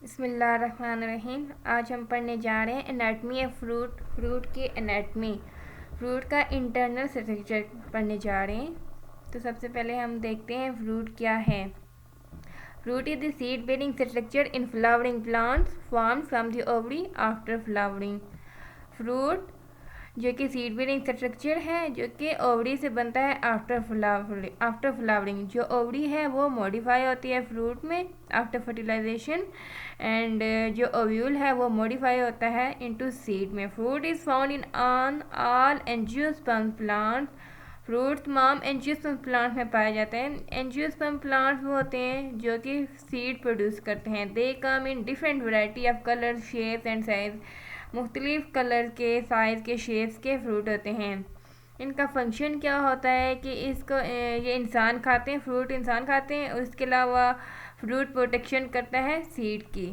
बिस्मिल्लाहिर्रहमानिर्रहीम। आज हम पढ़ने जा रहे हैं एनाटमी ऑफ फ्रूट। फ्रूट की एनाटमी, फ्रूट का इंटरनल स्ट्रक्चर पढ़ने जा रहे हैं। तो सबसे पहले हम देखते हैं फ्रूट क्या है। Fruit is the seed bearing structure in flowering plants formed from the ovary after flowering. Fruit जो कि सीड बेरिंग स्ट्रक्चर है जो कि ओवरी से बनता है आफ्टर फ्लावरिंग। जो ओवरी है वो मॉडिफाई होती है फ्रूट में आफ्टर फर्टिलाइजेशन, एंड जो ओव्यूल है वो मॉडिफाई होता है इनटू सीड में। Fruit is found in all angiosperm plant. Fruit तमाम एंजियोस्पर्म प्लांट में पाए जाते हैं। एंजियोस्पर्म प्लांट वो होते हैं जो कि सीड प्रोड्यूस करते हैं। They come in different variety of colour, shapes and size. मुख्तलिफ कलर के, साइज़ के, शेप्स के फ्रूट होते हैं। इनका फंक्शन क्या होता है कि इसको ये इंसान खाते हैं, फ्रूट इंसान खाते हैं, और इसके अलावा फ्रूट प्रोटेक्शन करता है सीड की।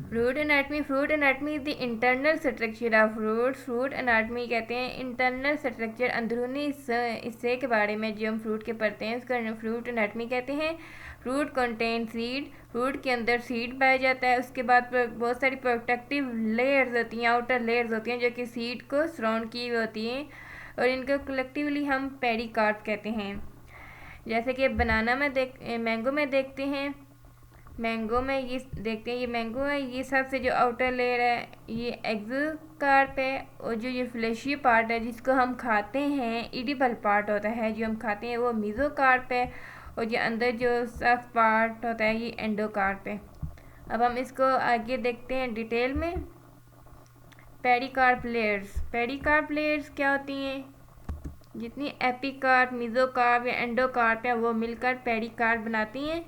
Fruit anatomy is the internal structure of fruit anatomy कहते हैं इंटरनल स्ट्रक्चर, अंदरूनी हिस्से के बारे में जो हम फ्रूट के पढ़ते हैं उसका फ्रूट एनाटमी कहते हैं। फ्रूट कंटेन सीड, फ्रूट के अंदर सीड पाया जाता है। उसके बाद बहुत सारी प्रोटेक्टिव लेयर्स होती हैं, आउटर लेयर्स होती हैं जो कि सीड को सराउंड की हुई होती हैं, और इनको कलेक्टिवली हम पेरिकार्प कहते हैं। जैसे कि मैंगो में देखते हैं, मैंगो में ये देखते हैं, ये मैंगो है, ये सबसे जो आउटर लेयर है ये एक्सोकार्प है, और जो ये फ्लेशी पार्ट है जिसको हम खाते हैं, इडिबल पार्ट होता है जो हम खाते हैं, वो मीजोकार्प है, और जो अंदर जो सख्त पार्ट होता है ये एंडोकार्प है। अब हम इसको आगे देखते हैं डिटेल में। पेरिकार्प लेयर्स क्या होती हैं? जितनी एपिकार्प, मीजोकार्प या एंडोकार्प है वो मिलकर पेरिकार्प बनाती हैं।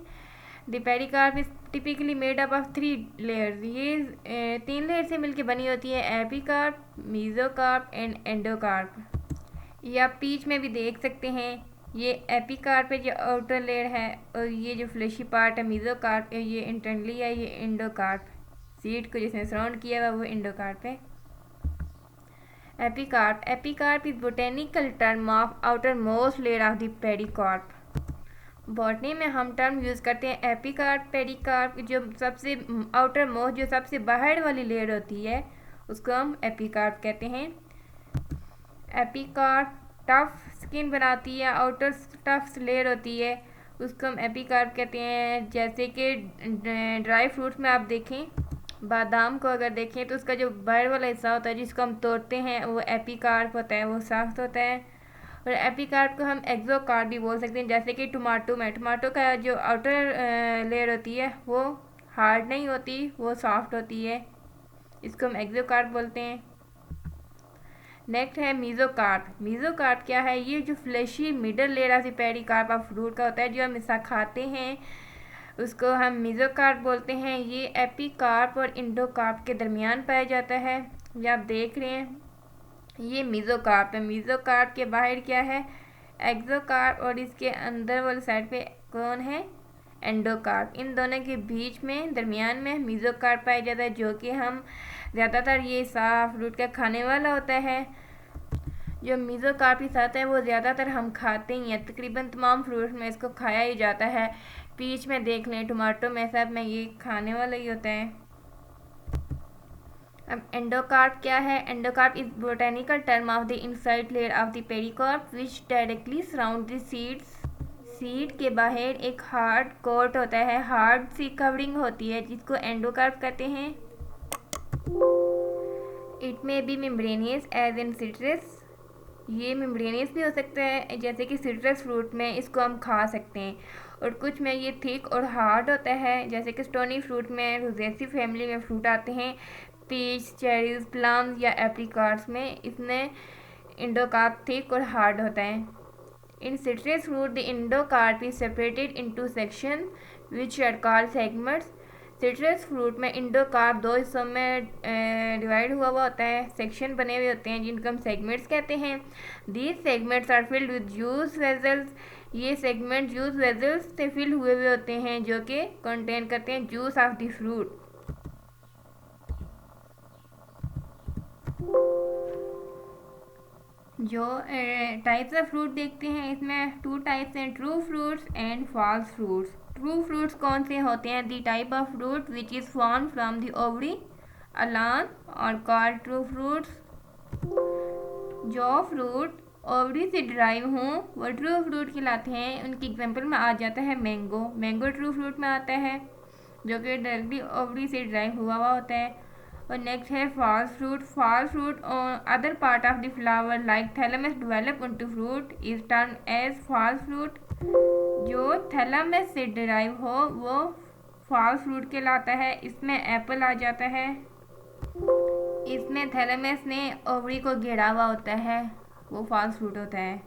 The pericarp is typically made up of 3 layers. ये 3 लेयर से मिलकर बनी होती है, एपिकार्प, मीजोकार्प एंड एंडोकार्प। ये आप पीच में भी देख सकते हैं, ये एपिकार्प है जो आउटर लेयर है, और ये जो फ्लेशी पार्ट है मीजोकार्प है, ये इंटरनली है, ये एंडोकार्प। सीड को जिसने सराउंड किया हुआ वो एंडोकार्प है। Epicarp is botanical term of outer most layer of the pericarp. Botany में हम टर्म यूज़ करते हैं एपिकार्प, पेरिकार्प। जो सबसे आउटर मोस्ट, जो सबसे बाहर वाली लेयर होती है उसको हम एपिकार्प कहते हैं। एपिकार्प टफ स्किन बनाती है, आउटर टफ लेयर होती है, उसको हम एपिकार्प कहते हैं। जैसे कि ड्राई फ्रूट्स में आप देखें, बादाम को अगर देखें तो उसका जो बाहर वाला हिस्सा होता है जिसको हम तोड़ते हैं वो एपिकार्प होता है, वो सॉफ्ट होता है। और एपिकार्प को हम एक्सोकार्प भी बोल सकते हैं। जैसे कि टमाटो का जो आउटर लेयर होती है वो हार्ड नहीं होती, वो सॉफ्ट होती है, इसको हम एक्सोकार्प बोलते हैं। नेक्स्ट है मीजोकार्प क्या है? ये जो fleshy middle layer of the pericarp of fruit का होता है, जो हम इसका खाते हैं उसको हम मीजोकार्प बोलते हैं। ये एपिकार्प और इंडोकार्प के दरमियान पाया जाता है। ये आप देख रहे हैं, ये मीजोकार्प है। मीजोकार्प के बाहर क्या है? एक्सोकार्प, और इसके अंदर वाली साइड पे कौन है? एंडोकार्प। इन दोनों के बीच में दरमियान में मीजोकार्प पाया जाता है, जो कि हम ज़्यादातर ये साफ फ्रूट का खाने वाला होता है। जो मीजोकार्प आता है वो ज़्यादातर हम खाते ही हैं, तकरीबन तमाम फ्रूट में इसको खाया ही जाता है। पीच में देख लें, टमाटो में, सब में ये खाने वाला ही होता है। अब एंडोकार्प क्या है? Endocarp is botanical term of the inside layer of the pericarp which directly surround the seeds. Seed के बाहर एक हार्ड कोट होता है, हार्ड सी कवरिंग होती है जिसको एंडोकार्प कहते हैं। It may be membranous as in citrus. ये मेम्ब्रेनियस भी हो सकता है, जैसे कि सिट्रस फ्रूट में इसको हम खा सकते हैं। और कुछ में ये थिक और हार्ड होता है, जैसे कि स्टोनी फ्रूट में, रोजेसी फैमिली में फ्रूट आते हैं, पीच, चेरीज, प्लम्स या एप्रिकॉट्स में इसमें इंडोकार्प थिक और हार्ड होता है। In citrus fruit the endocarp is separated into section which are called segments. Citrus fruit में इंडोकार्प 2 हिस्सों में डिवाइड हुआ होता है, सेक्शन बने हुए होते हैं जिनको हम सेगमेंट्स कहते हैं। These segments are filled with juice vessels. ये सेगमेंट जूस वेजल्स से फिल हुए होते हैं जो कि कंटेन करते हैं जूस ऑफ द फ्रूट। जो टाइप्स ऑफ फ्रूट देखते हैं इसमें 2 टाइप्स हैं, true fruits and false fruits. True fruits कौन से होते हैं? The type of fruit which is form from the ovary alone are called true fruits. जो फ्रूट ओवरी से ड्राइव हों वो ट्रू फ्रूट कहलाते हैं। उनकी एग्जांपल में आ जाता है मैंगो। मैंगो ट्रू फ्रूट में आता है जो कि डायरेक्टली ओवरी से ड्राइव हुआ हुआ होता है। और नेक्स्ट है false fruit. False fruit other part of the flower like thalamus develop into fruit is termed as false fruit. जो थैलेमस से ड्राइव हो वो फॉल्स फ्रूट कहलाता है। इसमें एप्पल आ जाता है। इसमें थैलेमस ने ओवरी को घेरा हुआ होता है, वो फॉल्स फ्रूट होता है।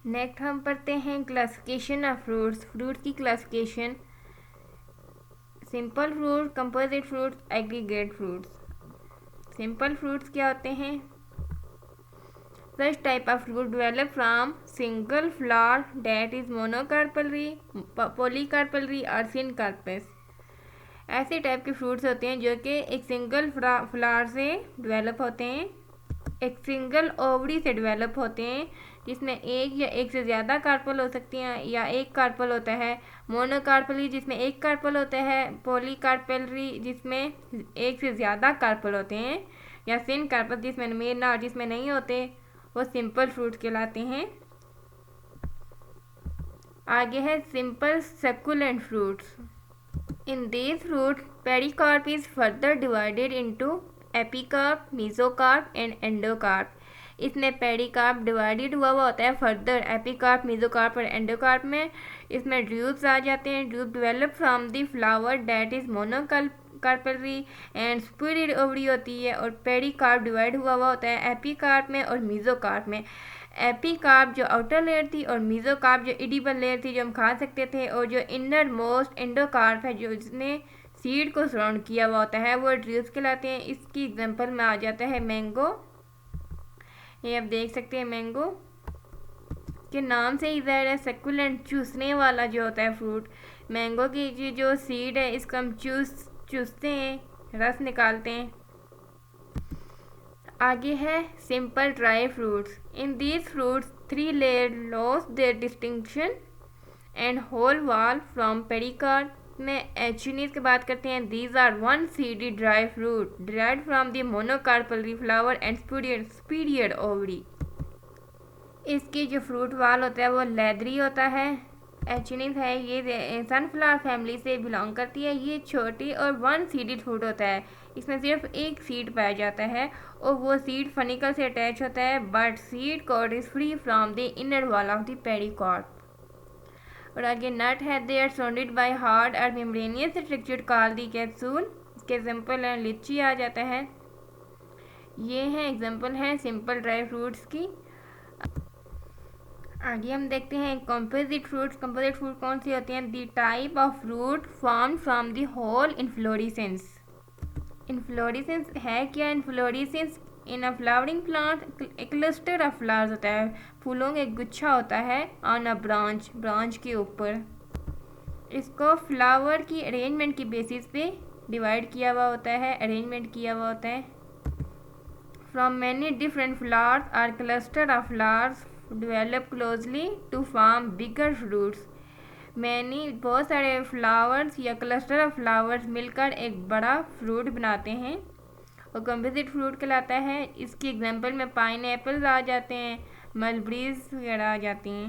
नेक्स्ट हम पढ़ते हैं क्लासिफिकेशन ऑफ फ्रूट्स। फ्रूट की classification: simple fruit, composite fruits, aggregate fruits. Simple fruits क्या होते हैं? Such type of fruit develop from single flower that is monocarpellary, polycarpellary और syncarpous। ऐसे टाइप के फ्रूट्स होते हैं जो कि एक सिंगल फ्लावर से डेवलप होते हैं, एक सिंगल ओवरी से डेवलप होते हैं, जिसमें एक या एक से ज़्यादा कार्पल हो सकती हैं या एक कार्पल होता है। मोनोकार्पली जिसमें एक कार्पल होता है, पॉलीकार्पलरी जिसमें एक से ज़्यादा कार्पल होते हैं, या सिनकार्पस जिसमें मेन और जिसमें नहीं होते, वो सिंपल फ्रूट कहलाते हैं। आगे है simple succulent fruits. In these fruit pericarp is further divided into epicarp, mesocarp and endocarp. इसमें पेरिकार्प डिवाइडेड हुआ होता है फर्दर एपिकार्प, मेसोकार्प और एंडोकार्प में। इसमें ड्रूप्स आ जाते हैं। Drupe develop from the flower that is monocarpellary and superior ovary होती है। और पेरिकार्प डिवाइड हुआ होता है एपिकार्प में और मेसोकार्प में। एपिकार्प जो आउटर लेयर थी और मेसोकार्प जो एडिबल लेयर थी जो हम खा सकते थे, और जो इनर मोस्ट एंडोकार्प है जो जिसने सीड को सराउंड किया हुआ होता है, वो ड्रूप्स कहलाते हैं। इसकी एग्जांपल में आ जाता है मैंगो। ये आप देख सकते हैं मैंगो के नाम से ही ज़ाहिर है सक्युलेंट, चूसने वाला जो होता है फ्रूट। मैंगो की जो सीड है इसको हम चूसते हैं, रस निकालते हैं। आगे है simple dry fruits. In these fruits 3 layer lose their distinction and whole wall from pericarp. में एचनीस की बात करते हैं। These are one seeded dry fruit derived from the monocarpellary flower and superior ovary. इसकी जो फ्रूट वाल होता है वो लेदरी होता है। एचनीस है, ये सनफ्लावर फैमिली से बिलोंग करती है। ये छोटी और वन सीडेड फ्रूट होता है। इसमें सिर्फ एक सीड पाया जाता है और वो सीड फनिकल से अटैच होता है, but seed coat is free from the inner wall of the pericarp. और आगे नट है, they are surrounded by hard और membranous structure called the capsule. इसके एग्जांपल है लीची आ जाता है। ये है एग्जांपल है सिंपल ड्राई फ्रूट्स की। आगे हम देखते हैं कंपोजिट फ्रूट्स। कंपोजिट फ्रूट कौन सी होती हैं? The type of fruit form from the whole inflorescence. Inflorescence है क्या? Inflorescence in a flowering plant एक क्लस्टर ऑफ फ्लावर्स होता है, फूलों का एक गुच्छा होता है ऑन अ ब्रांच के ऊपर। इसको फ्लावर की अरेंजमेंट की बेसिस पे डिवाइड किया हुआ होता है, अरेंजमेंट किया हुआ होता है। From many different flowers or cluster of flowers develop closely to form bigger fruits. Many बहुत सारे फ्लावर्स या क्लस्टर ऑफ फ्लावर्स मिलकर एक बड़ा फ्रूट बनाते हैं और कंपोजिट फ्रूट कहलाता है। इसकी एग्जांपल में पाइन एप्पल्स आ जाते हैं, मलबरीज वगैरह आ जाती हैं।